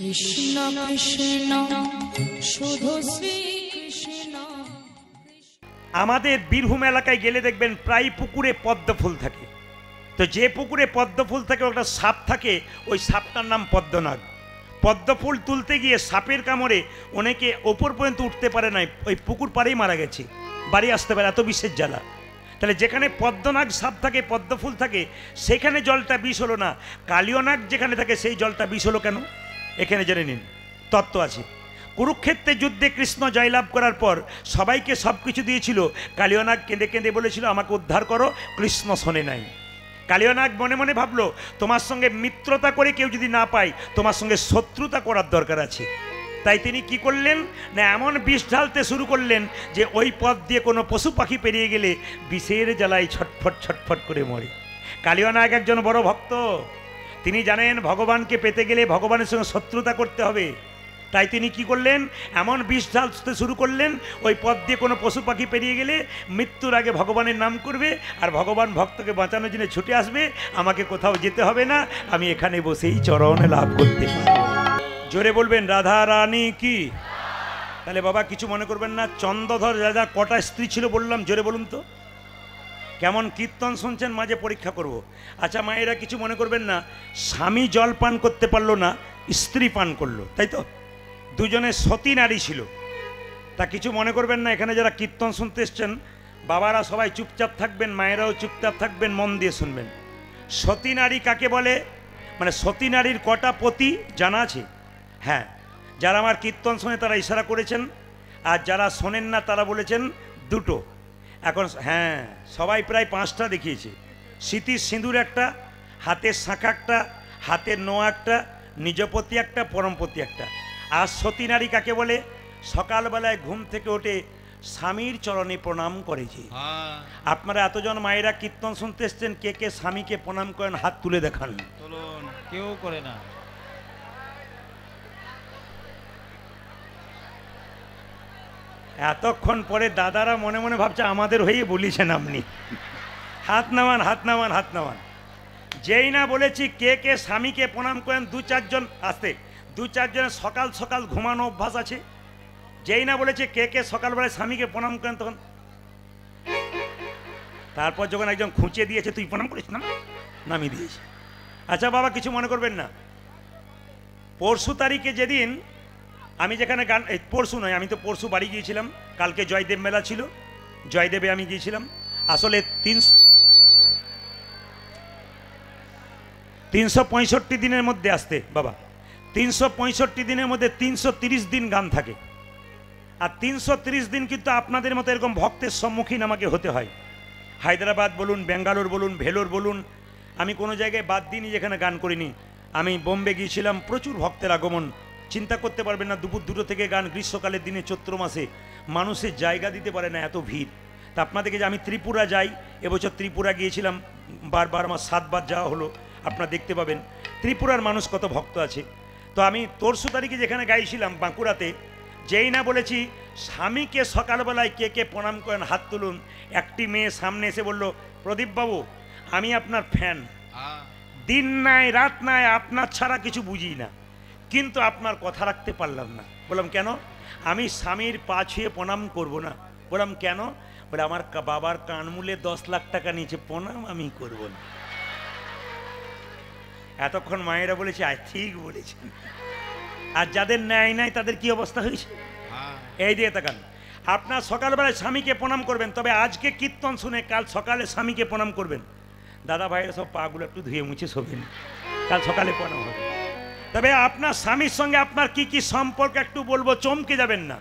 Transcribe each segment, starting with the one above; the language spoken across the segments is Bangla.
কৃষ্ণ কৃষ্ণ শুধু শ্রী কৃষ্ণ। আমাদের বীরভূম এলাকায় গেলে দেখবেন প্রায় পুকুরে পদ্ম ফুল থাকে। তো যে পুকুরে পদ্ম ফুল থাকে ওটা সাপ থাকে, ওই সাপটার নাম পদ্মনাগ। পদ্ম ফুল তুলতে গিয়ে সাপের কামড়ে অনেকে ওপর পর্যন্ত উঠতে পারে নাই, ওই পুকুর পাড়েই মারা গেছে, বাড়ি আসতে পারে, এত বিষের জ্বালা। তাহলে যেখানে পদ্মনাগ সাপ থাকে, পদ্ম ফুল থাকে, সেখানে জলটা বিষ হলো না। কালিয়নাগ যেখানে থাকে সেই জলটা বিষ হলো কেন? এখানে জেনে নিন, তত্ত্ব আছে। কুরুক্ষেত্রে যুদ্ধে কৃষ্ণ জয়লাভ করার পর সবাইকে সব কিছু দিয়েছিল, কালিয়নাগ কেঁদে কেঁদে বলেছিল আমাকে উদ্ধার করো, কৃষ্ণ শোনে নাই। কালিয়নাগ মনে মনে ভাবলো তোমার সঙ্গে মিত্রতা করে কেউ যদি না পায়, তোমার সঙ্গে শত্রুতা করার দরকার আছে। তাই তিনি কি করলেন না, এমন বিষ ঢালতে শুরু করলেন যে ওই পথ দিয়ে কোনো পশু পাখি পেরিয়ে গেলে বিষের জ্বালায় ছটফট ছটফট করে মরে। কালিয়নাগ একজন বড় ভক্ত, তিনি জানেন ভগবানকে পেতে গেলে ভগবানের সঙ্গে শত্রুতা করতে হবে। তাই তিনি কি করলেন, এমন বিষ ঢালতে শুরু করলেন ওই পথ দিয়ে কোনো পশু পাখি পেরিয়ে গেলে মৃত্যুর আগে ভগবানের নাম করবে, আর ভগবান ভক্তকে বাঁচানোর জন্য ছুটে আসবে, আমাকে কোথাও যেতে হবে না, আমি এখানে বসেই চরণে লাভ করতে পারব। জোরে বলবেন রাধা রানী কি। তাহলে বাবা কিছু মনে করবেন না, চন্দ্রধর রাজা কটা স্ত্রী ছিল বললাম, জোরে বলুন তো। কেমন কীর্তন শুনছেন, মাঝে পরীক্ষা করব। আচ্ছা মায়েরা কিছু মনে করবেন না, স্বামী জল পান করতে পারলো না, স্ত্রী পান করলো, তাই তো? দুজনে সতী নারী ছিল। তা কিছু মনে করবেন না, এখানে যারা কীর্তন শুনতে এসছেন বাবারা সবাই চুপচাপ থাকবেন, মায়েরাও চুপচাপ থাকবেন, মন দিয়ে শুনবেন। সতী নারী কাকে বলে, মানে সতী নারীর কটা পতি জানা আছে? হ্যাঁ, যারা আমার কীর্তন শুনে তারা ইশারা করেছেন, আর যারা শোনেন না তারা বলেছেন দুটো। এখন হ্যাঁ, সবাই প্রায় পাঁচটা দেখিয়েছে। স্মৃতির সিঁদুর একটা, হাতের শাঁখা একটা, হাতের নোয়া একটা, নিজপতি একটা, পরমপতি একটা। আর সতী নারী কাকে বলে, সকালবেলায় ঘুম থেকে ওঠে স্বামীর চরণে প্রণাম করেছে। আপনারা এতজন মায়েরা কীর্তন শুনতে এসছেন, কে কে স্বামীকে প্রণাম করেন হাত তুলে দেখান। কেউ করে না। এতক্ষণ পরে দাদারা মনে মনে ভাবছে আমাদের হয়ে বলিছেন আপনি। হাত নামান, হাত নামান, হাত নামান। যেই না বলেছি কে কে স্বামীকে প্রণাম করেন, দু চারজন আসতে, দু চারজনের সকাল সকাল ঘুমানো অভ্যাস আছে। যেই না বলেছে কে কে সকালবেলায় স্বামীকে প্রণাম করেন, তখন তারপর যখন একজন খুঁচে দিয়েছে তুই প্রণাম করিস না, নামিয়ে দিয়েছে। আচ্ছা বাবা কিছু মনে করবেন না, পরশু তারিখে যেদিন আমি যেখানে গান, পরশু নয়, আমি তো পরশু বাড়ি গিয়েছিলাম, কালকে জয়দেব মেলা ছিল, জয়দেবে আমি গিয়েছিলাম। আসলে 365 দিনের মধ্যে আসতে বাবা, 365 দিনের মধ্যে 330 দিন গান থাকে। আর 330 দিন কিন্তু আপনাদের মতো এরকম ভক্তের সম্মুখীন আমাকে হতে হয়। হায়দ্রাবাদ বলুন, ব্যাঙ্গালোর বলুন, ভেলোর বলুন, আমি কোনো জায়গায় বাদ দিইনি যেখানে গান করিনি। আমি বোম্বে গিয়েছিলাম, প্রচুর ভক্তের আগমন, চিন্তা করতে পারবেন না। দুপুর 2টো থেকে গান, গ্রীষ্মকালের দিনে, চৈত্র মাসে মানুষের জায়গা দিতে পারে না, এত ভিড়। তা আপনাদেরকে যে আমি ত্রিপুরা যাই, এবছর ত্রিপুরা গিয়েছিলাম, বারবার আমার 7 বার যাওয়া হলো, আপনারা দেখতে পাবেন ত্রিপুরার মানুষ কত ভক্ত আছে। তো আমি পরশু তারিখে যেখানে গাইছিলাম বাঁকুড়াতে, যেই না বলেছি স্বামীকে সকালবেলায় কে কে প্রণাম করেন হাত তুলুন, একটি মেয়ে সামনে এসে বলল প্রদীপবাবু আমি আপনার ফ্যান, দিন নাই রাত নাই আপনার ছাড়া কিছু বুঝি না, কিন্তু আপনার কথা রাখতে পারলাম না। বললাম কেন? আমি স্বামীর পা ছুঁয়ে প্রণাম করব না। বললাম কেন? বলে আমার বাবার কানমূলে 10 লাখ টাকা নিয়েছে, প্রণাম আমি করব না। এতক্ষণ মায়েরা বলেছে আয় ঠিক বলেছেন। আর যাদের ন্যায় নাই তাদের কি অবস্থা হয়েছে? এই দিয়ে তাকান, আপনার সকালবেলায় স্বামীকে প্রণাম করবেন, তবে আজকে কীর্তন শুনে কাল সকালে স্বামীকে প্রণাম করবেন। দাদা ভাইয়েরা সব পাগুলো একটু ধুয়ে মুছে শোবেন, কাল সকালে প্রণাম হবে। তবে আপনার স্বামীর সঙ্গে আপনার কি কি সম্পর্ক একটু বলবো, চমকে যাবেন না।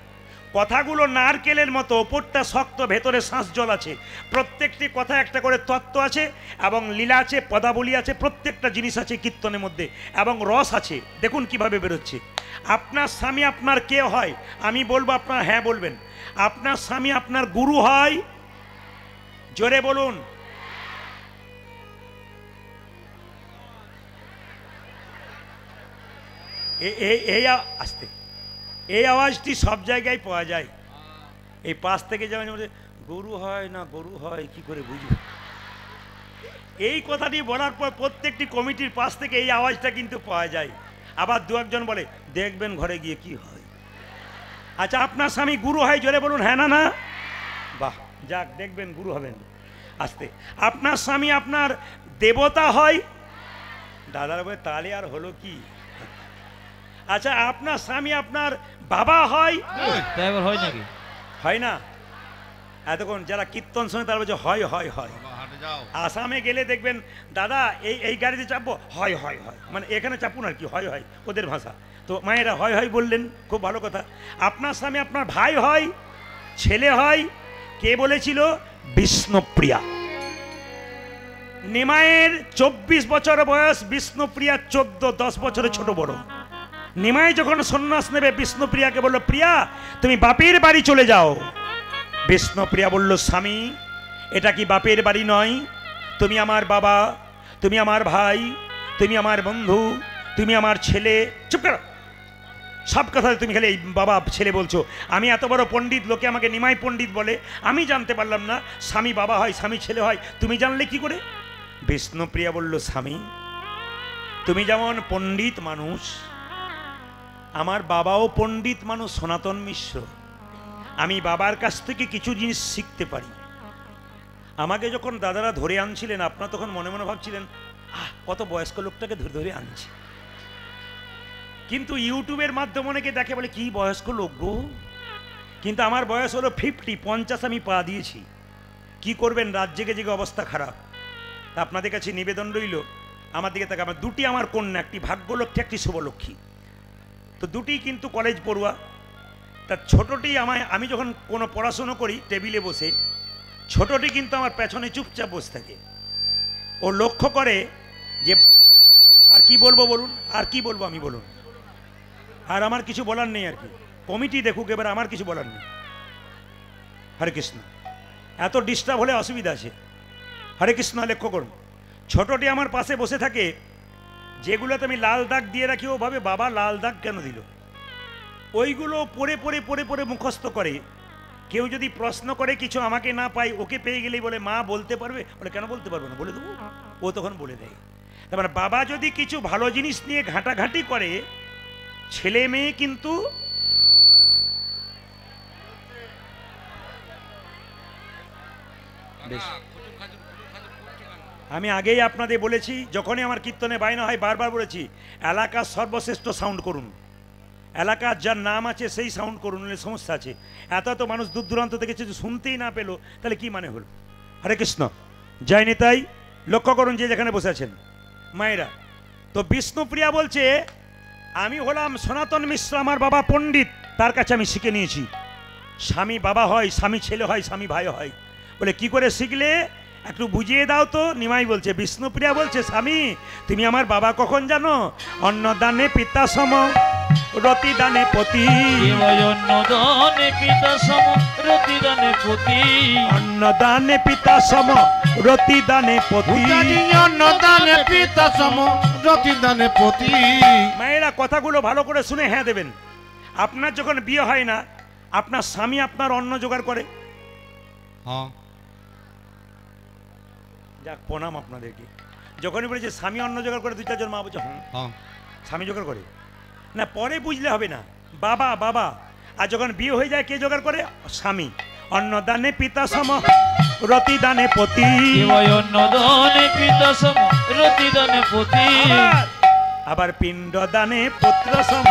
কথাগুলো নারকেলের মতো, ওপরটা শক্ত, ভেতরে শ্বাস জল আছে। প্রত্যেকটি কথা একটা করে তত্ত্ব আছে, এবং লীলা আছে, পদাবলী আছে, প্রত্যেকটা জিনিস আছে কীর্তনের মধ্যে, এবং রস আছে। দেখুন কিভাবে বেরোচ্ছে। আপনার স্বামী আপনার কে হয়? আমি বলবো, আপনার হ্যাঁ বলবেন। আপনার স্বামী আপনার গুরু হয়? জোরে বলুন। এই আসতে, এই আওয়াজটি সব জায়গায় পাওয়া যায়। এই পাশ থেকে যেমন গরু হয় না, গরু হয় কি করে বুঝবে? এই কথাটি বলার পর প্রত্যেকটি কমিটির পাশ থেকে এই আওয়াজটা কিন্তু পাওয়া যায়। আবার দু একজন বলে দেখবেন ঘরে গিয়ে কি হয়। আচ্ছা, আপনার স্বামী গুরু হয়, জোরে বলুন হ্যাঁ না না। বাহ, যাক, দেখবেন গুরু হবেন আস্তে। আপনার স্বামী আপনার দেবতা হয়, দাদার বলে তাহলে আর হলো কি। আচ্ছা, আপনার স্বামী আপনার বাবা হয়, তাই আবার হয় নাকি? হয় না? এতক্ষণ যারা কীর্তন শোনে তারা বলছে হয় হয় হয়। আসামে গেলে দেখবেন দাদা এই গাড়িতে চাপবো, হয় হয় হয়, মানে এখানে চাপুন আর কি, হয় হয় ওদের ভাষা। তো মায়েরা হয় হয় বললেন, খুব ভালো কথা। আপনার স্বামী আপনার ভাই হয়, ছেলে হয়, কে বলেছিল? বিষ্ণুপ্রিয়া। নিমাইয়ের 24 বছর বয়স, বিষ্ণুপ্রিয়া 14-10 বছরের ছোট বড়। নিমাই যখন সন্ন্যাস নেবে বিষ্ণুপ্রিয়াকে বলল, প্রিয়া তুমি বাপের বাড়ি চলে যাও। বিষ্ণুপ্রিয়া বলল, স্বামী এটা কি বাপের বাড়ি নয়? তুমি আমার বাবা, তুমি আমার ভাই, তুমি আমার বন্ধু, তুমি আমার ছেলে। চুপ করো, সব কথা তুমি খালি এই বাবা ছেলে বলছো। আমি এত বড় পণ্ডিত, লোকে আমাকে নিমাই পণ্ডিত বলে, আমি জানতে পারলাম না স্বামী বাবা হয়, স্বামী ছেলে হয়, তুমি জানলে কি করে? বিষ্ণুপ্রিয়া বলল, স্বামী তুমি যেমন পণ্ডিত মানুষ, আমার বাবাও পণ্ডিত মানুষ, সনাতন মিশ্র। আমি বাবার কাছ থেকে কিছু জিনিস শিখতে পারি। আমাকে যখন দাদারা ধরে আনছিলেন, আপনারা তখন মনে মনে ভাবছিলেন কত বয়স্ক লোকটাকে ধরে ধরে আনছে। কিন্তু ইউটিউবের মাধ্যমে অনেকে দেখে বলে কি বয়স্ক লোক গো, কিন্তু আমার বয়স হলো 50 আমি পা দিয়েছি। কি করবেন, রাত জেগে জেগে অবস্থা খারাপ। তা আপনাদের কাছে নিবেদন রইল, আমার দিকে তাকে, আমার দুটি আমার কন্যা, একটি ভাগ্যলক্ষ্মী একটি শুভলক্ষ্মী। তো দুটি কিন্তু কলেজ পড়ুয়া। তা ছোটটি আমি যখন কোনো পড়াশুনো করি টেবিলে বসে, ছোটটি কিন্তু আমার পেছনে চুপচাপ বসে থাকে। ও লক্ষ্য করে যে আর কি বলবো বলুন, আর কি বলবো আমি বলুন, আর আমার কিছু বলার নেই আর কি, কমিটি দেখুক, এবার আমার কিছু বলার নেই। হরে কৃষ্ণ। এত ডিস্টার্ব হলে অসুবিধা আছে। হরে কৃষ্ণ। লক্ষ্য করুন, ছোটটি আমার পাশে বসে থাকে, যেগুলোতে আমি লাল দাগ দিয়ে রাখি ও ভাবে বাবা লাল দাগ কেন দিল, ওইগুলো পড়ে পড়ে পড়ে পড়ে মুখস্থ করে। কেউ যদি প্রশ্ন করে কিছু আমাকে না পাই, ওকে পেয়ে গেলেই বলে মা বলতে পারবে, বলে কেন বলতে পারবো না, বলে দেবো। ও তখন বলে দেয়। তার মানে বাবা যদি কিছু ভালো জিনিস নিয়ে ঘাঁটাঘাঁটি করে, ছেলে মেয়ে কিন্তু আমি আগেই আপনাদের বলেছি, যখনই আমার কীর্তনে বায়না হয় বারবার বলেছি, এলাকার সর্বশ্রেষ্ঠ সাউন্ড করুন, এলাকার যার নাম আছে সেই সাউন্ড করুন, সমস্যা আছে। এত তো মানুষ দূর দূরান্ত থেকে যদি শুনতেই না পেলো, তাহলে কি মানে হলো? হরে কৃষ্ণ। জয় নিতাই। লক্ষ্য করুন যে যেখানে বসে আছেন মায়েরা। তো বিষ্ণুপ্রিয়া বলছে, আমি হলাম সনাতন মিশ্র, আমার বাবা পণ্ডিত, তার কাছে আমি শিখে নিয়েছি স্বামী বাবা হয়, স্বামী ছেলে হয়, স্বামী ভাই হয়। বলে কি করে শিখলে, একটু বুঝিয়ে দাও তো। নিমাই বলছে, বিষ্ণুপ্রিয়া বলছে, স্বামী তুমি আমার বাবা কখন জানো? অন্নদানে পিতা সম, রতিদানে পতি। অন্নদানে পিতা সম, রতিদানে পতি। অন্নদানে পিতা সম, রতিদানে পতি। অন্নদানে পিতা সম, রতিদানে পতি। মায়েরা কথাগুলো ভালো করে শুনে হ্যাঁ দেবেন। আপনার যখন বিয়ে হয় না, আপনার স্বামী আপনার অন্ন জোগাড় করে। হ্যাঁ, যাক, প্রণাম আপনাদেরকে। যখনই বলেছে স্বামী অন্ন জোগাড় করে, 2-4 জন মা বলছে হ্যাঁ স্বামী জোগাড় করে না, পরে বুঝলে হবে না, বাবা বাবা। আর যখন বিয়ে হয়ে যায় কে জোগাড় করে? স্বামী। অন্নদানে পিতা সম, রতিদানে পতি। অন্নদানে পিতা সম, রতিদানে পতি। আবার পিণ্ডদানে পুত্র সম,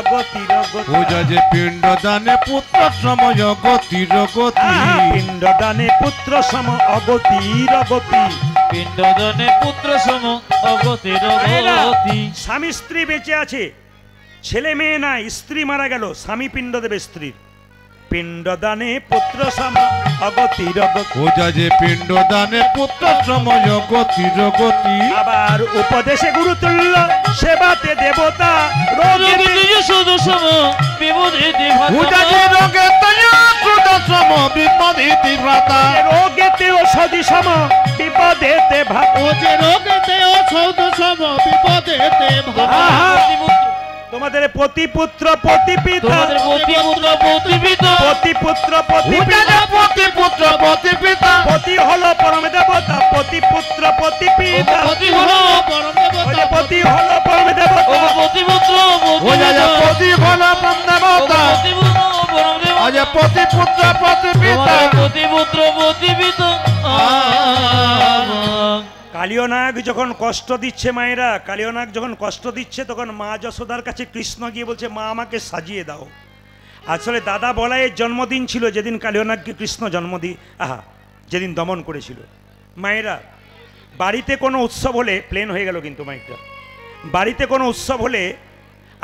অগতির গতি। পূজা যে পিণ্ডদানে পুত্র সময় গতির গতি। পিণ্ডদানে পুত্র সম, অগতির গতি। পিণ্ডদানে পুত্র সম, অগতির গতি। স্বামী স্ত্রী বেঁচে আছে, ছেলে মেয়ে নাই, স্ত্রী মারা গেল, স্বামী পিণ্ড দেবে স্ত্রীর। পিণ্ডদানে পুত্র সম, অগতির গতি। পূজা যে পিণ্ডদানে পুত্র সময় গতির গতি। আবার উপদেশে গুরুতুল্য, সেবাতে দেবতা, রোগে শুধু সম, বিপদেতে পূজা যে রোগে শুধু সম, বিপদেতে ভ্রাতা। রোগেতে ঔষধি সম, বিপদেতে ভাতা। ও যে রোগেতে ঔষধ সম, বিপদেতে ভ্রাতা। তোমাদের পতিপুত্র পতিপিতা, তোমাদের পতিপুত্র পতিপিতা, পতিপুত্র পতিপিতা, প্রতিপুত্র প্রতিপিতা, পতি হলো পরম দেবতা, পতিপুত্র পতিপিতা, পতি হলো পরম ওই যে দেবতা, পতি হলো পরম দেবতা, পতিপুত্র বোঝা প্রতি হল দেবতা, পতিপুত্র পরম আজ দেবতা, প্রতিপুত্র প্রতিপিতা। তোমাদের পতিপুত্র পতিপিতা। কালিয়নাগ যখন কষ্ট দিচ্ছে মায়েরা, কালিয়নাগ যখন কষ্ট দিচ্ছে তখন মা যশোদার কাছে কৃষ্ণ গিয়ে বলছে মা আমাকে সাজিয়ে দাও। আসলে দাদা বলাইয়ের জন্মদিন ছিল যেদিন কালিয়নাগকে কৃষ্ণ যেদিন দমন করেছিল। মায়েরা বাড়িতে কোনো উৎসব হলে, প্লেন হয়ে গেল কিন্তু মাইকটা, বাড়িতে কোনো উৎসব হলে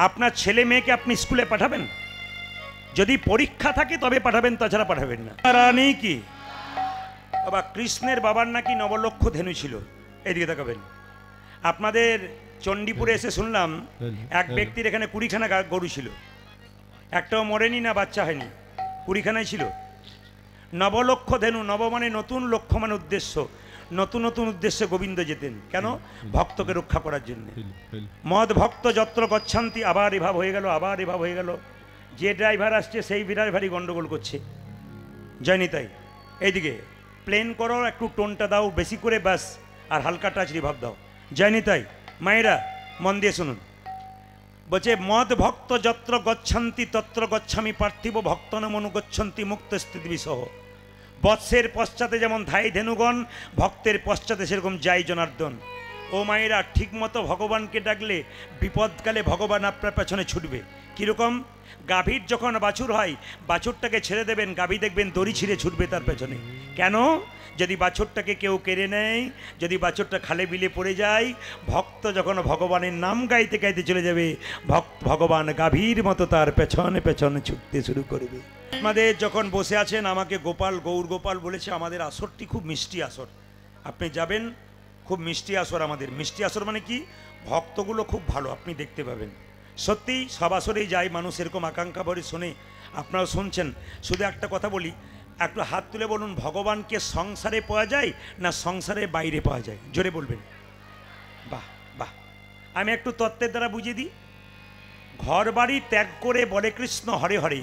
আপনার ছেলে মেয়েকে আপনি স্কুলে পাঠাবেন? যদি পরীক্ষা থাকে তবে পাঠাবেন, তাছাড়া পাঠাবেন না। রানী কি বাবা, কৃষ্ণের বাবার নাকি নবলক্ষ ধেনু ছিল। এইদিকে তাকাবেন। আপনাদের চণ্ডীপুরে এসে শুনলাম এক ব্যক্তির এখানে 20খানা গরু ছিল, একটাও মরেনি না বাচ্চা হয়নি, 20খানাই ছিল। নবলক্ষ ধেনু, নব মানে নতুন, লক্ষ্য মানে উদ্দেশ্য, নতুন নতুন উদ্দেশ্যে গোবিন্দ যেতেন। কেন? ভক্তকে রক্ষা করার জন্য। মদ ভক্ত যত্র গচ্ছান্তি, আবার এভাব হয়ে গেল, আবার এভাব হয়ে গেল। যে ড্রাইভার আসছে সেই ড্রাইভারই গন্ডগোল করছে। জয়নি তাই এইদিকে প্লেন করো, একটু টোনটা দাও বেশি করে, ব্যাস, আর হালকা টাচ রিভাব দাও। জয়নি তাই মায়েরা মন দিয়ে শুনুন। বলছে মদ ভক্ত যত্র গচ্ছান্তি তত্র গচ্ছামি পার্থিব ভক্ত নাম অনুগচ্ছন্তি মুক্ত স্থিতি বিসহ। বৎসের পশ্চাতে যেমন ধাই ধেনুগণ, ভক্তের পশ্চাতে সেরকম যাই জনার্দন। ও মায়েরা ঠিকমতো ভগবানকে ডাকলে বিপদকালে ভগবান আপনার পেছনে ছুটবে। কীরকম? গাভীর যখন বাছুর হয়, বাছুরটাকে ছেড়ে দেবেন, গাভী দেখবেন দড়ি ছিঁড়ে ছুটবে তার পেছনে। কেন? যদি বাছুরটাকে কেউ কেড়ে নেয়, যদি বাছুরটা খালে বিলে পড়ে যায়, ভক্ত যখন ভগবানের নাম গাইতে গাইতে চলে যাবে, ভগবান গাভীর মতো তার পেছনে পেছনে ছুটতে শুরু করবে। আমাদের যখন বসে আছেন, আমাকে গোপাল, গৌর গোপাল বলেছে আমাদের আসরটি খুব মিষ্টি আসর, আপনি যাবেন, খুব মিষ্টি আসর আমাদের। মিষ্টি আসর মানে কি? ভক্তগুলো খুব ভালো, আপনি দেখতে পাবেন। সত্যি সব আসরেই যাই, মানুষ এরকম আকাঙ্ক্ষা ভরে শোনে, আপনারা শুনছেন। শুধু একটা কথা বলি, একটু হাত তুলে বলুন, ভগবানকে সংসারে পাওয়া যায় না সংসারের বাইরে পাওয়া যায়? জোরে বলবেন। বাহ বাহ। আমি একটু তত্ত্বের দ্বারা বুঝিয়ে দিই। ঘর বাড়ি ত্যাগ করে বলে কৃষ্ণ হরে হরে,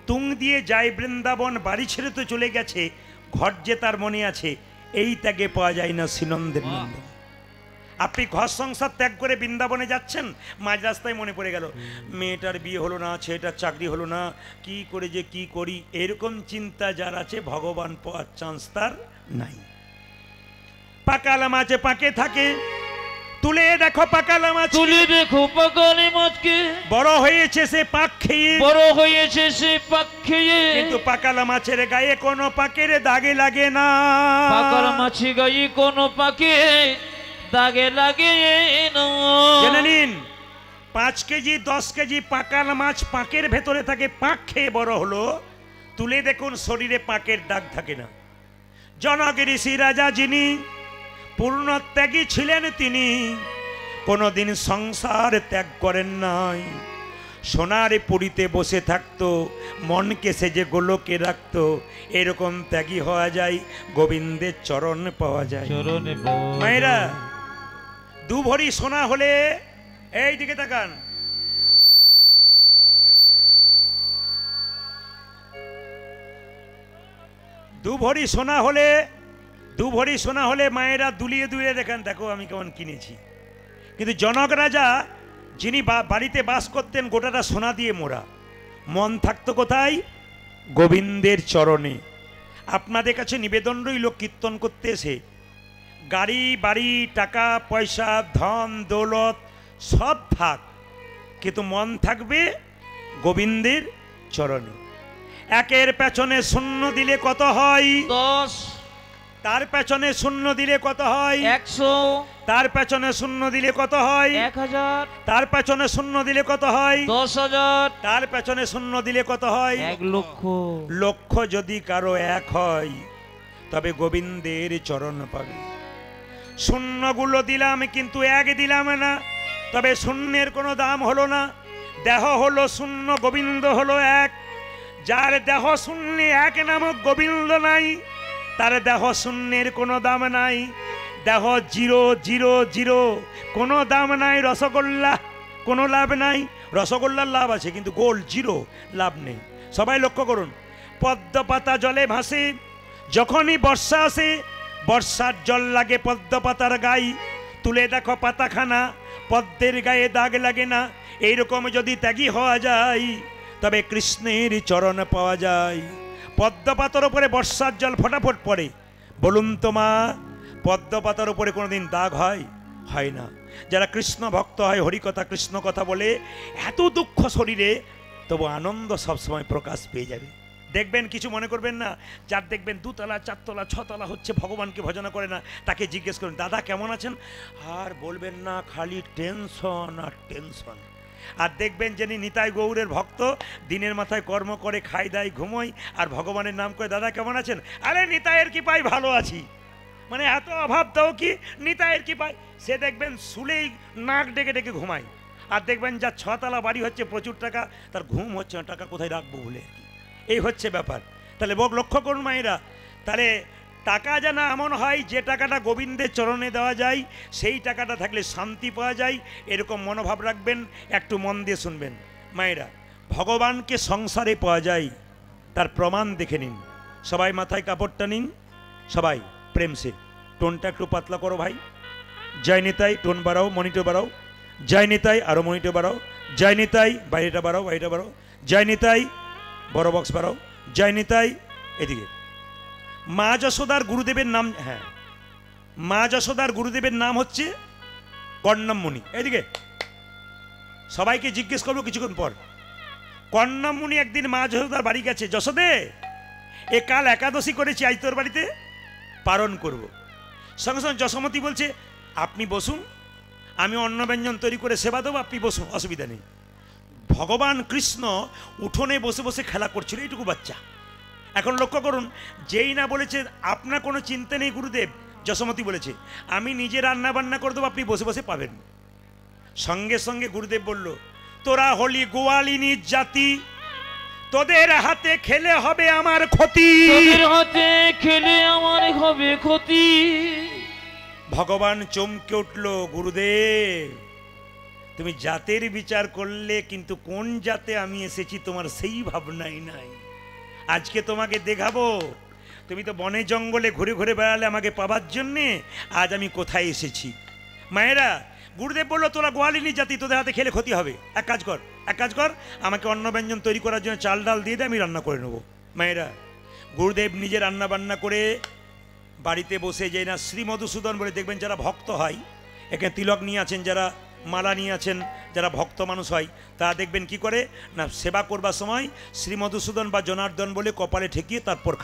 তুং দিয়ে যায় বৃন্দাবন, বাড়ি ছেড়ে তো চলে গেছে, ঘর যে তার মনে আছে, এই ত্যাগে পাওয়া যায় না শ্রীনন্দের নন্দন। আপনি ঘর সংসার ত্যাগ করে বৃন্দাবনে যাচ্ছেন, মাঝ রাস্তায় মনে পড়ে গেল মেয়েটার বিয়ে হলো না, ছেলেটার চাকরি হলো না, কি করে যে কি করি, এরকম চিন্তা যার আছে ভগবান পাওয়ার চান্স তার নাই। পাকালা মাছে পাকে থাকে, তুলে দেখো পাকালা মাছ, তুলে দেখো পাকালে মাছকে, বড় হয়েছে সে পাক খেয়ে, বড় হয়েছে সে পাক খেয়ে, কিন্তু পাকালা মাছের গায়ে কোনো পাকের দাগে লাগে না। পাকাল মাছি গায়ে কোনো পাকে দাগে লাগে না। জেনে নিন, 5 কেজি 10 কেজি পাকাল মাছ পাকের ভেতরে থাকে, পাক খেয়ে বড় হলো, তুলে দেখুন শরীরে পাকের দাগ থাকে না। জনক ঋষি রাজা যিনি পূর্ণত্যাগী ছিলেন, তিনি কোনোদিন সংসার ত্যাগ করেন নাই। সোনার পুরীতে বসে থাকতো, মনকে সেজে গোলকে রাখতো। এরকম ত্যাগী হওয়া যায়, গোবিন্দের চরণ পাওয়া যায়। চরণে মায়েরা, 2 ভরি সোনা হলে, এই দিকে তাকান, 2 ভরি সোনা হলে, 2 ভরি সোনা হলে মায়েরা দুলিয়ে দুলিয়ে দেখেন, দেখো আমি কেমন কিনেছি। কিন্তু জনক রাজা যিনি বাড়িতে বাস করতেন, গোটাটা সোনা দিয়ে মোড়া, মন থাকতো কোথায়? গোবিন্দের চরণে। আপনাদের কাছে নিবেদন রইল, কীর্তন করতে এসে গাড়ি বাড়ি টাকা পয়সা ধন দৌলত সব থাক, কিন্তু মন থাকবে গোবিন্দের চরণে। 1-এর পেছনে 0 দিলে কত হয়? 10, তার পেছনে 0 দিলে কত হয়? 100, তার পেছনে 0 দিলে কত হয়? 1000, তার পেছনে 0 দিলে কত হয়? 10,000, তার পেছনে 0 দিলে কত হয়? 1 লক্ষ। লক্ষ যদি কারো 1 হয়, তবে গোবিন্দের চরণ পাবে। 0 গুলো দিলাম কিন্তু 1 দিলাম না, তবে 0-এর কোনো দাম হলো না। দেহ হলো 0, গোবিন্দ হলো 1। যার দেহ 0 1 নামক গোবিন্দ নাই, তার দেহ 0-এর কোনো দাম নাই। দেহ 0 0 0, কোনো দাম নাই। রসগোল্লা কোনো লাভ নাই। রসগোল্লার লাভ আছে কিন্তু গোল্ড জিরো, লাভ নেই। সবাই লক্ষ্য করুন, পদ্ম পাতা জলে ভাসে, যখনই বর্ষা আসে বর্ষার জল লাগে পদ্ম পাতার গায়ে, তুলে দেখো পাতাখানা পদ্মের গায়ে দাগ লাগে না। এইরকম যদি ত্যাগী হওয়া যায় তবে কৃষ্ণের চরণ পাওয়া যায়। পদ্ম পাতার উপরে বর্ষার জল ফটাফট পড়ে, বলুন তো মা, পদ্ম পাতার উপরে কোনোদিন দাগ হয়? হয় না। যারা কৃষ্ণ ভক্ত হয়, হরিকথা কৃষ্ণ কথা বলে, এত দুঃখ শরীরে তবু আনন্দ সবসময় প্রকাশ পেয়ে যাবে। দেখবেন, কিছু মনে করবেন না, যার দেখবেন 2 তলা 4 তলা 6 তলা হচ্ছে, ভগবানকে ভজনা করে না, তাকে জিজ্ঞেস করুন দাদা কেমন আছেন, আর বলবেন না খালি টেনশন আর টেনশন। আর দেখবেন যিনি নিতাই গৌরের ভক্ত, দিনের মাথায় কর্ম করে, খাই দাই ঘুমোয়, আর ভগবানের নাম করে দাদা কেমন আছেন, আরে নিতাইয়ের কি পাই ভালো আছি, মানে এত অভাব দাও কি নিতাইয়ের কি পাই। সে দেখবেন শুলেই নাক ডেকে ডেকে ঘুমায়। আর দেখবেন যার 6 তলা বাড়ি হচ্ছে, প্রচুর টাকা, তার ঘুম হচ্ছে না, টাকা কোথায় রাখবো বলে। এই হচ্ছে ব্যাপার। তাহলে বক লক্ষ্য করুন মায়েরা, তাহলে টাকা যেন এমন হয় যে টাকাটা গোবিন্দের চরণে দেওয়া যায়, সেই টাকাটা থাকলে শান্তি পাওয়া যায়, এরকম মনোভাব রাখবেন। একটু মন দিয়ে শুনবেন মায়েরা, ভগবানকে সংসারে পাওয়া যায় তার প্রমাণ দেখে নিন। সবাই মাথায় কাপড়টা নিন, সবাই প্রেম সে, টোনটা একটু পাতলা করো ভাই। জয় নিতাই, টোন বাড়াও, মনিটর বাড়াও। জয় নিতাই, আরো মনিটর বাড়াও। জয় নিতাই, বাইরেটা বাড়াও, বাইরেটা বাড়াও। জয় নিতাই, বড় বক্স বাড়াও। জয় নিতাই, এদিকে। মা যশোদার গুরুদেবের নাম, হ্যাঁ, মা যশোদার গুরুদেবের নাম হচ্ছে কর্ণম মুনি। এদিকে সবাইকে জিজ্ঞেস করবো কিছুক্ষণ পর। কর্ণম মুনি একদিন মা যশোদার বাড়ি গেছে, যশোদে এ কাল একাদশী করেছি, আজ তোর বাড়িতে পালন করব। সঙ্গে সঙ্গে যশোমতী বলছে আপনি বসুন, আমি অন্ন ব্যঞ্জন তৈরি করে সেবা দেবো, আপনি বসুন, অসুবিধা নেই। ভগবান কৃষ্ণ উঠোনে বসে বসে খেলা করছিল, এইটুকু বাচ্চা। এখন লক্ষ্য করুন, যেই না বলেছে আপনার কোনো চিন্তা নেই গুরুদেব, যশোমতী বলেছে আমি নিজে রান্না বান্না করে দেবো, আপনি বসে বসে পাবেন। সঙ্গে সঙ্গে গুরুদেব বলল, তোরা হলি গোয়ালিনীর জাতি, তোদের হাতে খেলে হবে আমার ক্ষতি, তোদের হাতে খেলে আমার হবে ক্ষতি। ভগবান চমকে উঠল, গুরুদেব তুমি জাতের বিচার করলে, কিন্তু কোন জাতে আমি এসেছি তোমার সেই ভাবনাই নাই। আজকে তোমাকে দেখাবো, তুমি তো বনে জঙ্গলে ঘুরে ঘুরে বেড়ালে আমাকে পাবার জন্যে, আজ আমি কোথায় এসেছি। মায়েরা, গুরুদেব বললো তোরা গোয়ালিনী জাতি, তোদের হাতে খেলে ক্ষতি হবে, এক কাজ কর, আমাকে অন্ন ব্যঞ্জন তৈরি করার জন্য চাল ডাল দিয়ে দে, আমি রান্না করে নেবো। মায়েরা, গুরুদেব নিজে রান্না বান্না করে বাড়িতে বসে, যে না শ্রী মধুসূদন বলে, দেখবেন যারা ভক্ত হয়, এখানে তিলক নিয়ে আছেন, যারা মালা নিয়ে আছেন, যারা ভক্ত মানুষ হয়, তা দেখবেন কি করে না, সেবা করবার সময় শ্রী মধুসূদন বা জনার্দন বলে কপালে ঠেকিয়ে তারপর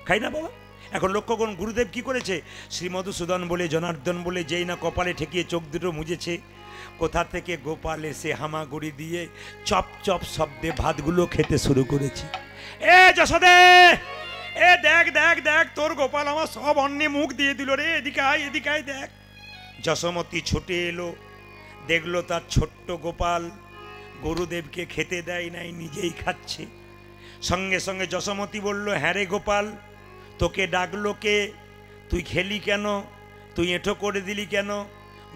খাই না বাবা। এখন লক্ষ্য করুন গুরুদেব কি করেছে, শ্রী মধুসূদন বলে জনার্দন বলে যেই না কপালে ঠেকিয়ে চোখ দুটো মুজেছে, কোথা থেকে গোপাল এসে হামাগুড়ি দিয়ে চপ চপ শব্দে ভাতগুলো খেতে শুরু করেছে। এ যশোদে, এ দেখ দেখ দেখ, তোর গোপাল আমার সব অন্নে মুখ দিয়ে দিল রে, এদিকে আয় দেখ। যশোমতী ছুটে এলো, দেখলো তার ছোট্ট গোপাল গুরুদেবকে খেতে দেয় নাই, নিজেই খাচ্ছে। সঙ্গে সঙ্গে যশোমতী বলল, হ্যাঁ রে গোপাল, তোকে ডাকলো কে, তুই খেলি কেন, তুই এঁঠো করে দিলি কেন?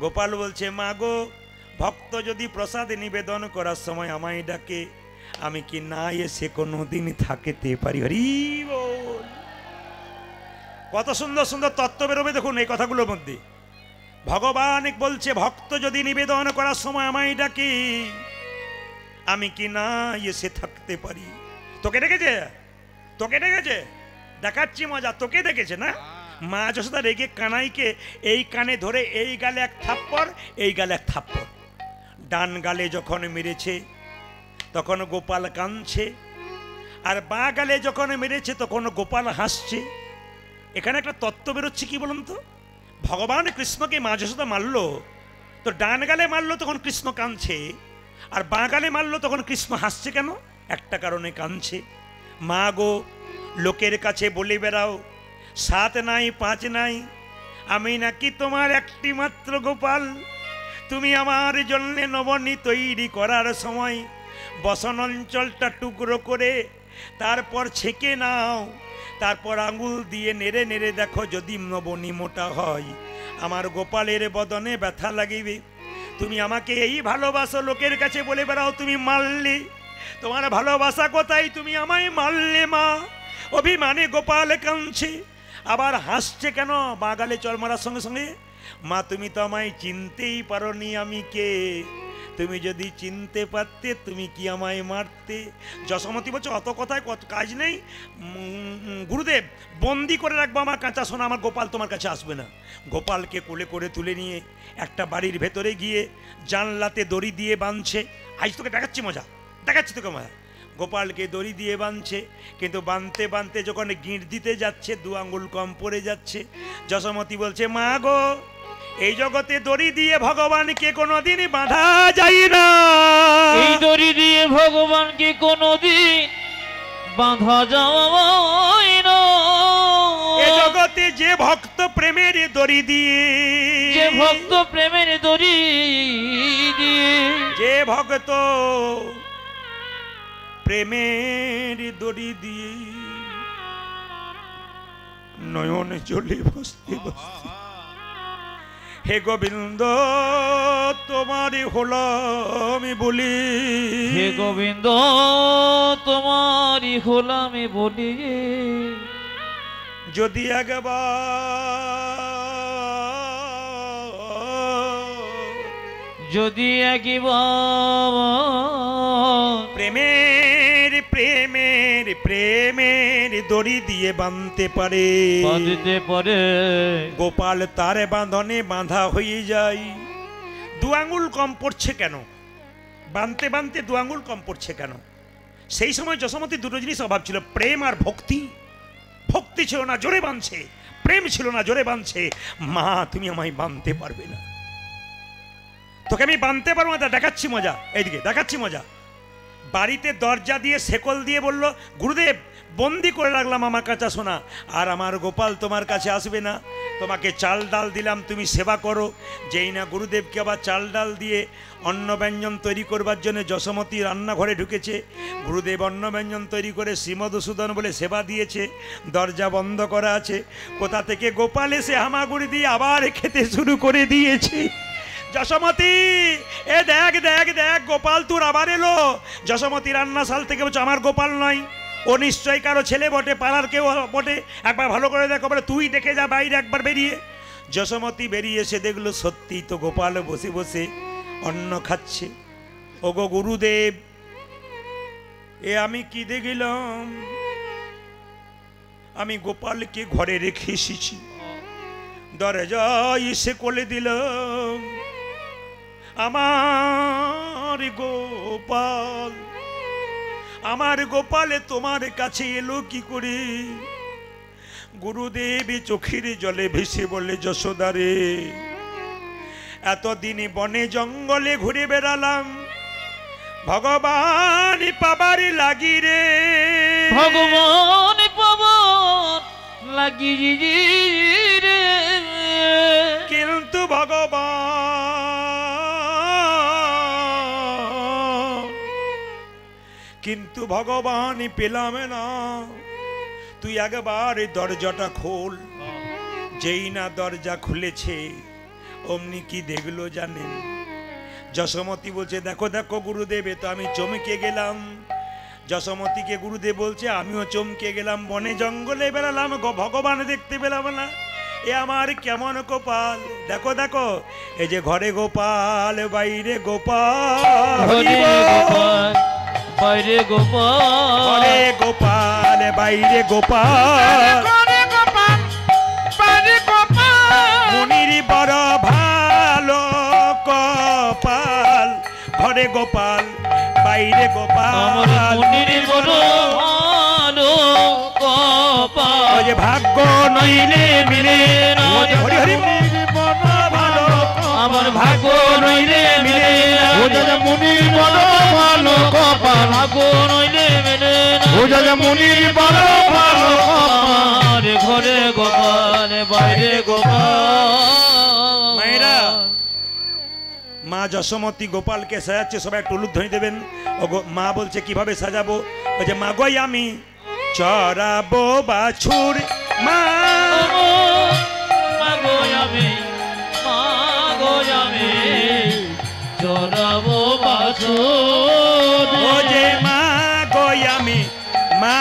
গোপাল বলছে, মা গো, ভক্ত যদি প্রসাদ নিবেদন করার সময় আমায় ডাকে, আমি কি না এসে কোনোদিন থাকতে পারি? হরি বল। কত সুন্দর সুন্দর তত্ত্ব বেরোবে দেখুন এই কথাগুলোর মধ্যে। ভগবান বলছে, ভক্ত যদি নিবেদন করার সময় আমায় ডাকে, আমি কি না এসে থাকতে পারি? তোকে ডেকেছে, দেখাচ্ছি মজা, তোকে দেখেছে না? মা যশোদা রেগে কানাইকে এই কানে ধরে এই গালে এক থাপ্পড়, এই গালে এক থাপ্পড়। ডান গালে যখন মেরেছে তখন গোপাল কাঁদছে, আর বাঁ গালে যখন মেরেছে তখন গোপাল হাসছে। এখানে একটা তত্ত্ব বেরোচ্ছে, কি বলুন তো, ভগবান কৃষ্ণকে মা যশোদা মারলো, তো ডান গালে মারলো তখন কৃষ্ণ কাঁদছে, আর বাঁ গালে মারলো তখন কৃষ্ণ হাসছে কেন? একটা কারণে কাঁদছে। মা গো, লোকের কাছে বলে বেড়াও 7 নাই 5 নাই, আমি নাকি তোমার একটি মাত্র গোপাল। তুমি আমার জন্য নবনী তৈরি করার সময় বসন অঞ্চলটা টুকরো করে তারপর ছেঁকে নাও, তারপর আঙুল দিয়ে নেড়ে নেড়ে দেখো, যদি নবনী মোটা হয় আমার গোপালের বদনে ব্যথা লাগিবে। তুমি আমাকে এই ভালোবাসো, লোকের কাছে বলে বেড়াও তুমি মারলে, তোমার ভালোবাসা কোথায়, তুমি আমায় মারলে মা। অভিমানে গোপাল কাঁদছে, আবার হাসছে কেন বাগালে চল মারার সঙ্গে সঙ্গে। মা তুমি তো আমায় চিনতেই পারোনি আমি কে, তুমি যদি চিনতে পারতে তুমি কি আমায় মারতে। যশোমতি বলছে অত কথায় কত কাজ নেই, গুরুদেব বন্দি করে রাখবো আমার কাঁচা সোনা, আমার গোপাল তোমার কাছে আসবে না। গোপালকে কোলে করে তুলে নিয়ে একটা বাড়ির ভেতরে গিয়ে জানলাতে দড়ি দিয়ে বাঁধছে। আজ তোকে দেখাচ্ছি মজা, দেখাচ্ছি তোকে মজা। গোপালকে দড়ি দিয়ে বাঁধছে, কিন্তু বাঁধতে বাঁধতে যখন গিঁট দিতে যাচ্ছে 2 আঙ্গুল কম পড়ে যাচ্ছে। যশোমতি বলছে মা গো, এই জগতে দড়ি দিয়ে ভগবানকে কোনোদিন বাঁধা যায় না, এই দড়ি দিয়ে ভগবানকে কোনোদিন বাঁধা যায় না। এ জগতে যে ভক্ত প্রেমের দড়ি দিয়ে, যে ভক্ত প্রেমের দড়ি দিয়ে, যে ভক্ত প্রেমের দড়ি দিয়ে নয়ন জলে বসতে বসতে হে গোবিন্দ তোমারই হলামি বলি, হে গোবিন্দ তোমারই হলামি বলি, যদি একবার প্রেমের প্রেমের প্রেমের দড়ি দিয়ে বাঁধতে পারে, গোপাল তার বাঁধনে বাঁধা হয়ে যায়। 2 আঙ্গুল কম পড়ছে কেন, বাঁধতে বাঁধতে 2 আঙ্গুল কম পড়ছে কেন? সেই সময় যশোমতি দুটো জিনিস অভাব ছিল, প্রেম আর ভক্তি। ভক্তি ছিল না, জোরে বাঁধছে, প্রেম ছিল না, জোরে বাঁধছে। মা তুমি আমায় বাঁধতে পারবে না, তোকে আমি বাঁধতে পারবো না, দেখাচ্ছি মজা, এইদিকে দেখাচ্ছি মজা। বাড়িতে দরজা দিয়ে শেকল দিয়ে বলল গুরুদেব বন্দি করে রাখলাম আমার কাঁচা সোনা, আর আমার গোপাল তোমার কাছে আসবে না, তোমাকে চাল ডাল দিলাম তুমি সেবা করো। যেই না গুরুদেবকে আবার চাল ডাল দিয়ে অন্ন ব্যঞ্জন তৈরি করবার জন্য যশোমতি রান্নাঘরে ঢুকেছে। গুরুদেব অন্ন ব্যঞ্জন তৈরি করে শ্রীমধুসূদন বলে সেবা দিয়েছে, দরজা বন্ধ করা আছে। কোথা থেকে গোপাল এসে হামাগুড়ি দিয়ে আবার খেতে শুরু করে দিয়েছে। যশোমতি এ দেখ দেখ দেখ গোপাল তোর আবার এলো। যশোমতি রান্নাশাল থেকে বলছে আমার গোপাল নয়, ও নিশ্চয়ই কারো ছেলে বটে, পাড়ার কেউ বটে, একবার ভালো করে দেখো। বলে তুই দেখে যা বাইরে একবার বেরিয়ে। যশোমতি বেরিয়ে এসে দেখলো সত্যি তো গোপাল বসে বসে অন্ন খাচ্ছে। ওগো গুরুদেব এ আমি কি দেখলাম, আমি গোপালকে ঘরে রেখে এসেছি, দরজায় এসে কোলে দিলাম আমার গোপাল। আমার গোপালে তোমার কাছে এলো কি করে? গুরুদেব চোখের জলে ভেসে বলে যশোদারে এতদিন বনে জঙ্গলে ঘুরে বেড়ালাম, ভগবান পাবার লাগি রে, ভগবান পাবার লাগি রে, কিন্তু ভগবান পেলাম না। তুই একবার দরজাটা খোল। যেই না দরজা খুলেছে অমনি কি দেখলো জানেন? যশোমতি বলছে দেখো দেখো গুরুদেব, তো আমি চমকে গেলাম। যশোমতিকে গুরুদেব বলছে আমিও চমকে গেলাম, বনে জঙ্গলে বেড়ালাম, ভগবান দেখতে পেলাম না, এ আমার কেমন গোপাল। দেখো দেখো এই যে ঘরে গোপাল বাইরে গোপাল, বাইরে গোপাল, ঘরে গোপাল বাইরে গোপাল, মুনির বড় ভালো কপাল, ঘরে গোপাল বাইরে গোপাল, মুনির বড় ভালো কপাল, যে ভাগ্য নইলে মিলে না, হরি হরি ভালো আমার ভাগ্য নইলে মিলে না, মুনির বড় ভালো কপাল, ভাগ্য নইলে মিলে না, মুনির বড় ভালো আমার ঘরে গোপাল বাইরে গোপাল। মায়েরা মা যশোমতি গোপালকে সাজাচ্ছে, সবাই একটু উলুধ্বনি দেবেন। ও মা বলছে কিভাবে সাজাবো? বলছে মা গো আমি চড়াবো বাছুর, মা মাগো আমি, মাগো আমি চড়াবো বাছুর ও যে মা গোয়ামি মা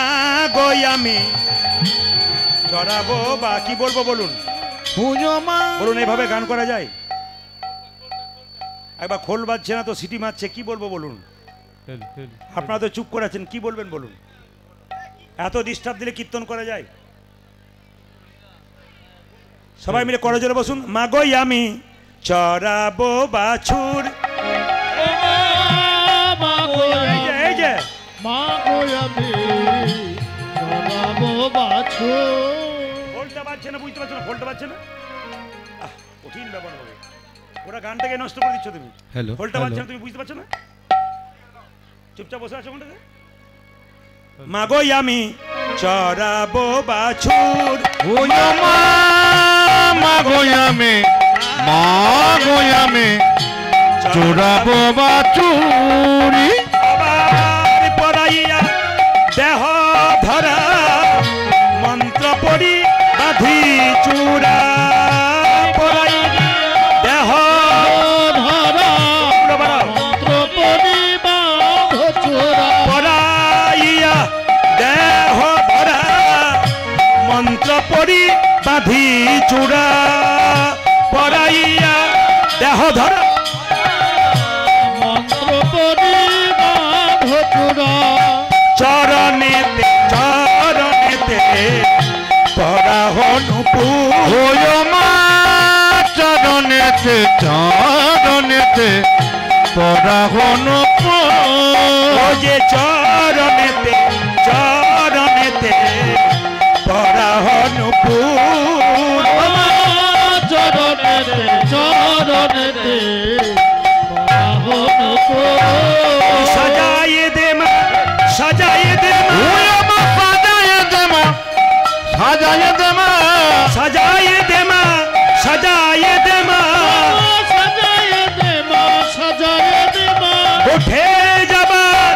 গোয়ামি চড়াবো বা কি বলবো বলুন পুজো মা বলুন এইভাবে গান করা যায় একবার খোল বাজছে না তো সিটি মারছে কি বলবো বলুন আপনারা তো চুপ করে আছেন কি বলবেন বলুন এত ডিস্টার্ব দিলে কীর্তন করা যায় সবাই মিলে করজোরে বসুন মা গোয়ামি চড়াবো বাছুর এই যে মা গোয়ামি চড়াবো বাছুর ফোলটা বাজছে না বুঝতে পারছো না ফোলটা বাজছে না কঠিন ব্যাপার হবে ওরা গানটাকে নষ্ট করে দিচ্ছ তুমি হ্যালো ফোলটা বাজছে না তুমি বুঝতে পারছো না চুপচাপ বসে আছো কোনটাতে মা গোয়ামি চড়াবো বাছুর পুজো মা গোয়ামি মা গোয়ামি চড়াবো বাছুরি আবার পড়াইয়া দেহ ধরা মন্ত্র পড়ি বাঁধি চূড়া পড়াই দেহ ধরা মন্ত্রপরি বাঁধ চূড়া পড়াইয়া দেহ ধরা মন্ত্র পড়ি বাঁধি চূড়া পড়াইয়া দেহ ধরা মন্ত্রপরি বাঁধ চূড়া চরণেতে চরণেতে পরা হনুপুর পুজো মা চরণেতে চরণেতে পড়া হনু ও যে চরণেতে চরণেতে পরা হনুপুর চরণেতে চরণেতে পড়া হনু সাজায়ে দে মা সাজায়ে দে মা সাজায় দেমা সাজায় দেমা সাজায়ে দে মা সাজায়ে দে মা সাজায় দেমা সাজায় দেমা উঠে যাবার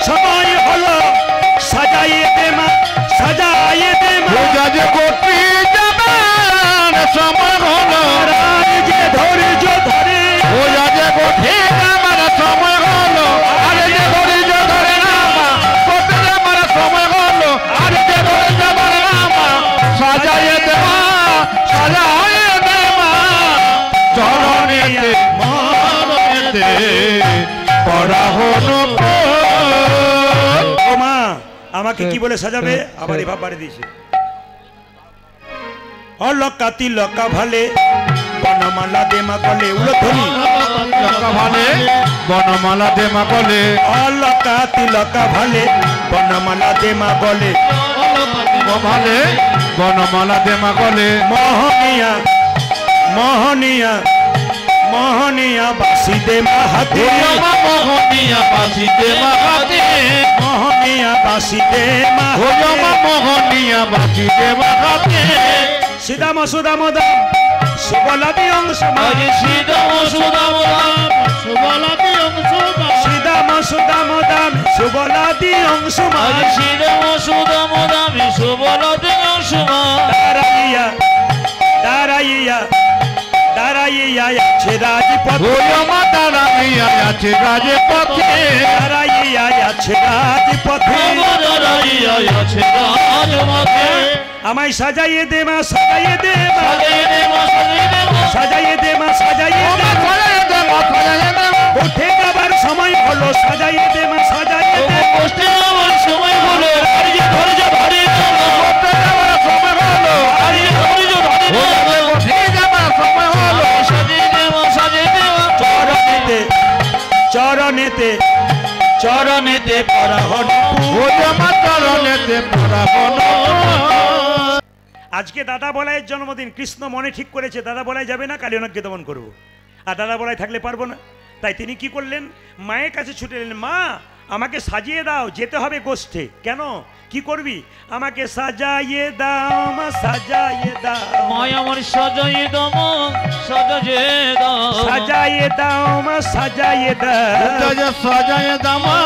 সময় হলো সাজায়ে দে মা সাজায়ে দে মা পূজা যে করতে যাবার সময় হলো যে ধৈর্য ধরে পূজা যে করতে যাবার সময় হলো আরে যে ধৈর্য ধরে না মা করতে যাবার সময় হলো আরে যে ধৈর্য ধরে না মা সাজায় দেমা সাজায় দেমা চরণেতে মরণেতে পড়া হলো ও মা আমাকে কি বলে সাজাবে আবার এভাব বাড়ি দিয়েছে অলকা তিলকা ভালে বনমালা দেমা কলে উলধ্বনি ভালে বনমালা দেমা গলে অলকা তিলকা ভালে বনমালা দেমা গলে ভালে বনমালা দেমা গলে মোহনিয়া মোহনিয়া মোহনিয়া বাসি দে মাহাতে মোহনিয়া বাসিতে মাহাতে মোহনিয়া বাসি দে মাহাতে মোহনিয়া বাসিতে মাহাতে সিদাম সুদাম দাম সুবলাদি অংশ শ্রীদাম সুদাম সুবলাতি অংশ সিদাম সুদাম দাম সুবলাদি অংশ শ্রীদাম সুদাম দামি সুবলতে অংশমা দাঁড়াইয়া দাঁড়াইয়া দাঁড়াইয়া আছে রাজপথ ভোজমা দাঁড়াইয়া আছে রাজে পথে দাঁড়াইয়া আছে রাজপথ আছে রাজমাতে আমায় সাজাইয়ে দে মা সাজাইয়ে দে মা সাজাইয়ে দে মা সাজাইয়ে দে মা সাজাইয়ে দে উঠে যাবার সময় হলো সাজাইয়ে দে মা সাজাইয়ে দে কষ্টে আমার সময় হলো আর যে ধৈর্য ধরে আর যে ধৈর্য ধরে সাজিয়ে দে মা সাজিয়ে দে মা চরণেতে চরণেতে চরণেতে পরা ভোজমা চরণেতে পরাবন আজকে দাদা বলাইয়ের জন্মদিন কৃষ্ণ মনে ঠিক করেছে দাদা বলাই যাবে না কালী অনাথকে দমন করবো আর দাদা বলাই থাকলে পারবো না তাই তিনি কি করলেন মায়ের কাছে ছুটে এলেন মা আমাকে সাজিয়ে দাও যেতে হবে গোষ্ঠে কেন কি করবি আমাকে সাজাইয়ে দাও মা সাজাইয়ে দাও মায় আমার সাজাইয়ে দাও মা সাজাইয়ে দাও সাজাইয়ে দাও মা সাজাইয়ে দাও সাজায় দামা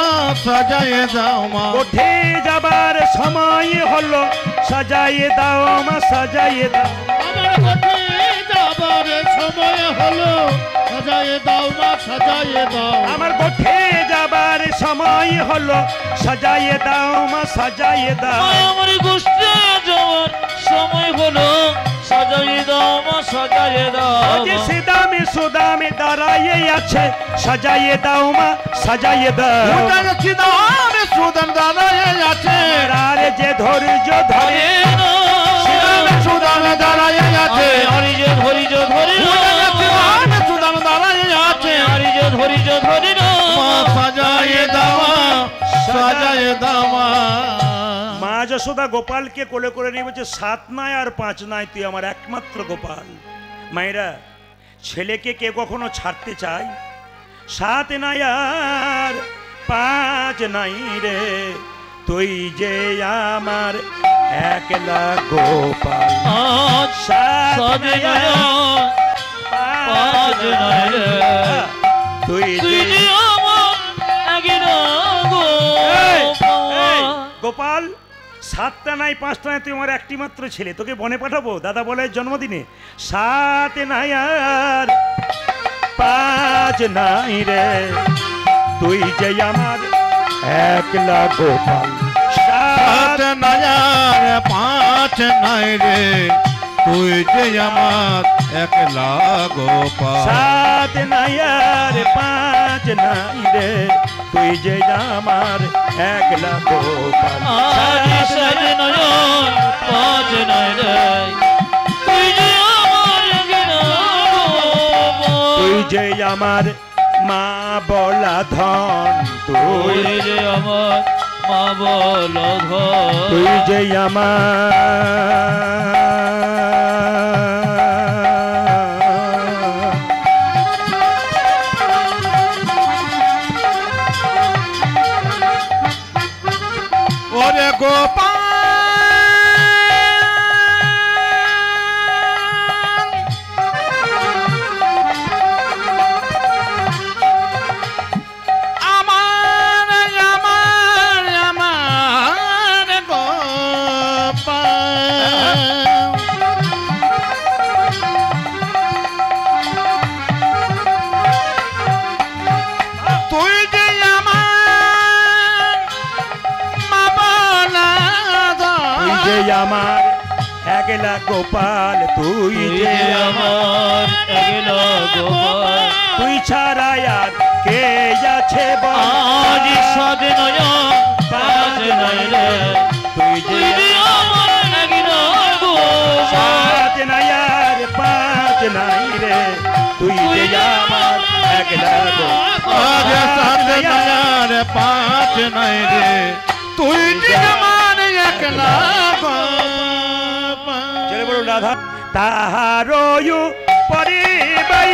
সাজায় দামা উঠে যাবার সময় হলো সাজাইয়ে দাও মা সাজাইয়ে দাও আমার কোঠে যাবার সময় হলো সাজায়ে দাও মা সাজায়ে দাও আমার গোঠে যাবার সময় হলো সাজাইয়ে দাও মা সাজাইয়ে দাও আমার গোষ্ঠে যাওয়ার সময় হলো সাজাইয়ে দাও মা সাজাইয়ে দাও যে সিদামে সুদামে দাঁড়াইয়ে আছে সাজাইয়ে দাও মা সাজাইয়ে দাও উঠায় চিদামে সুদাম দাঁড়ায়ে আছে আর যে ধৈর্য ধরে চিদামে সুদাম দাঁড়ায়ে আছে হরিজ ধরিজ ধরি উঠায় চিদামে সুদাম দাঁড়ায়ে আছে হরিজ ধরিজ ধরি মা সাজায়ে দাও সাজায়ে দাও মা যশোদা গোপালকে কোলে করে নিয়ে বলছে 7 নয় আর 5 নয় তুই আমার একমাত্র গোপাল মায়েরা ছেলেকে কে কখনো ছাড়তে চায় 7 নয় আর 5 নাই রে তুই যে আমার একলা গোপাল আজ 7 নয় আর 5 নাই রে তুই তুই যে যে আমার একলা গোপাল 7টা নাই 5টা নাই তুই আমার একটি মাত্র ছেলে তোকে বনে পাঠাবো দাদা বলে জন্মদিনে 7 নাই আর 5 নাই রে তুই যে আমার একলা গোপাল 7 নয় আর 5 নাই রে তুই যে আমার একলা গোপাল 7 নাই আর 5 নাই রে তুই যে আমার একলা গোপাল আজ সাত নয়ন পাঁচ নয় রে তুই যে আমার একলা গোপাল তুই যে আমার মা বলা ধন তুই তুই যে আমার মা বল ধর তুই যে আমার ওরে গোপাল আমার আমার আমার গোপাল তুই যে আমার মা বলা তুই যে আমার একলা গোপাল তুই তুই যে যে আমার আমার একলা গোপাল তুই ছাড়া আর কে আছে বল আজ সাত নয়ন পাঁচ নয় রে তুই যে তুই যে আমার একলা গোপাল 7 নাই আর 5 নাই রে তুই যে আমার একলা আজ সাত নয়ার 5 নাই রে তুই যে আমার একলা গোপাল চলে বলুন রাধা তাহারয়ু পরে বাই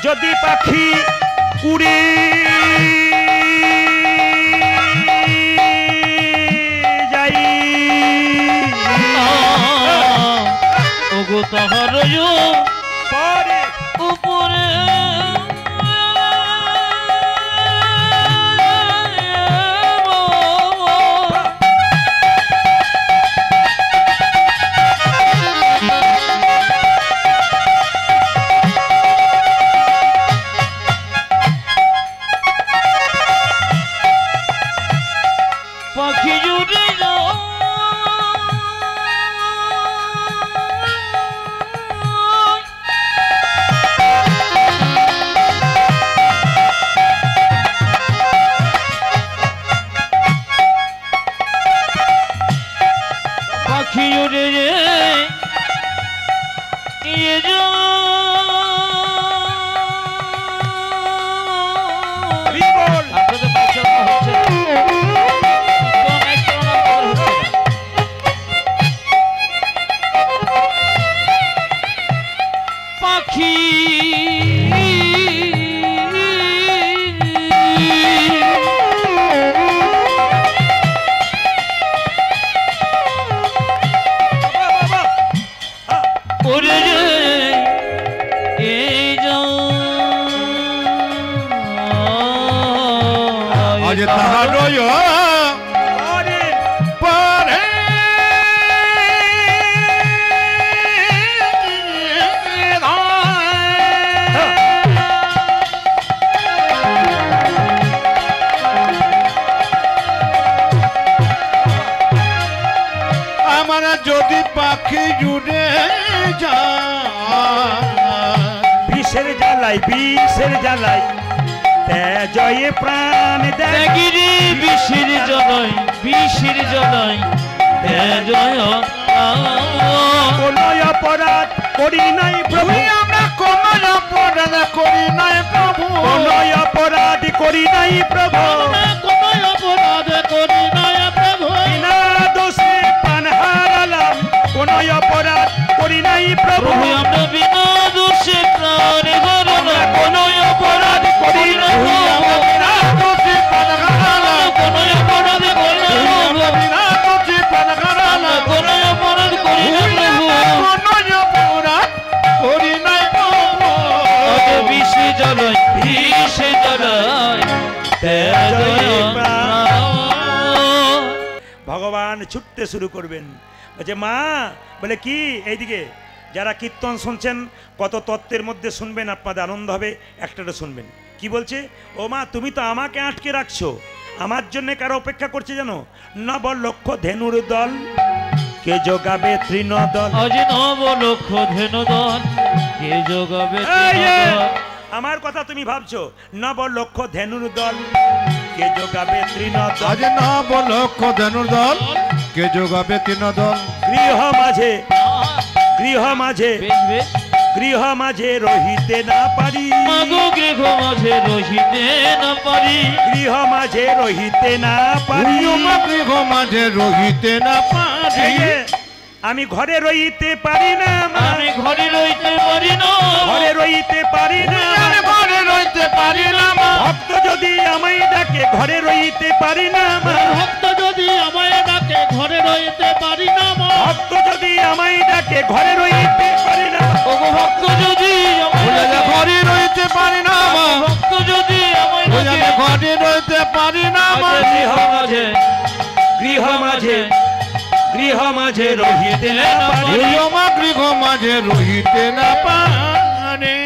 যদি পাখি উড়ে যাই ওগো তাহার পরে উপরে পাখি জুড়ে যাও পাখি উড়ে যে নিয়ে যাও বল আপনাদের পয়সা হচ্ছে না। তো next one আপনাদের হচ্ছে না। পাখি উড়ে যে যে তাহারই পরে পরে আমার যদি পাখি জুড়ে যায় বিষের জ্বালাই তেজয়ে প্রাণ দেয় ত্যাগিরি বিষের জলয় তেজয় কোন অপরাধ করি নাই প্রভু, আমরা কোন অপরাধ করি নাই প্রভু, কোন অপরাধ করি নাই প্রভু, কোন অপরাধ করি নাই প্রভু, বিনা দোষে প্রাণ হারালাম, কোন অপরাধ করি নাই প্রভু, প্রভু আমরা বিনা দোষে প্রাণ হারালাম, কোন অপরাধ করি না আমরা বিনা দোষে প্রাণ হারালাম, কোন অপরাধ করি না আমরা বিনা দোষে প্রাণ হারালাম, কোন অপরাধ করি না প্রভু, কোন অপরাধ করি নাই প্রভু, বিষে জলয় তেজয় প্রাণ। ভগবান ছুটতে শুরু করবেন। বলছে মা, বলে কি, এইদিকে যারা কীর্তন শুনছেন কত তত্ত্বের মধ্যে শুনবেন, আপনাদের আনন্দ হবে, একটাটা শুনবেন। কি বলছে? ও মা, তুমি তো আমাকে আটকে রাখছো, আমার জন্য কারো অপেক্ষা করছে জানো? নব লক্ষ ধেনুর দল, কে যোগাবে তৃণদল। আজ নব লক্ষ ধেনু দল, কে যোগাবে এই যে, তৃণদল। আমার কথা তুমি ভাবছো, নব লক্ষ ধেনুর দল, কে যোগাবে তৃণদল। আজ নব লক্ষ ধনুর দল, কে যোগাবে তৃণ দল, গৃহ মাঝে বেশ গৃহ মাঝে রহিতে না পারি, মাগো গৃহ মাঝে রহিতে না পারি, গৃহ মাঝে রহিতে না পারি, গৃহ মাঝে রহিতে না পারি, এই যে, আমি ঘরে রইতে পারি না মা, আমি ঘরে রইতে পারি না, ঘরে রইতে পারি না, আমি ঘরে রইতে পারি না মা, ভক্ত যদি আমায় ডাকে ঘরে রইতে পারি না মা, ভক্ত যদি আমায় ডাকে ঘরে রইতে পারি না মা, ভক্ত যদি আমায় ডাকে ঘরে রইতে পারি না, ওগো ভক্ত যদি আমায় বলে যে ডাকে, ঘরে রইতে পারি না মা, ভক্ত যদি আমায় বলে ডাকে, যে ঘরে রইতে পারি না মা, গৃহ মাঝে রহিতে না পারি। গৃহ মাঝে রহিতে না পারি।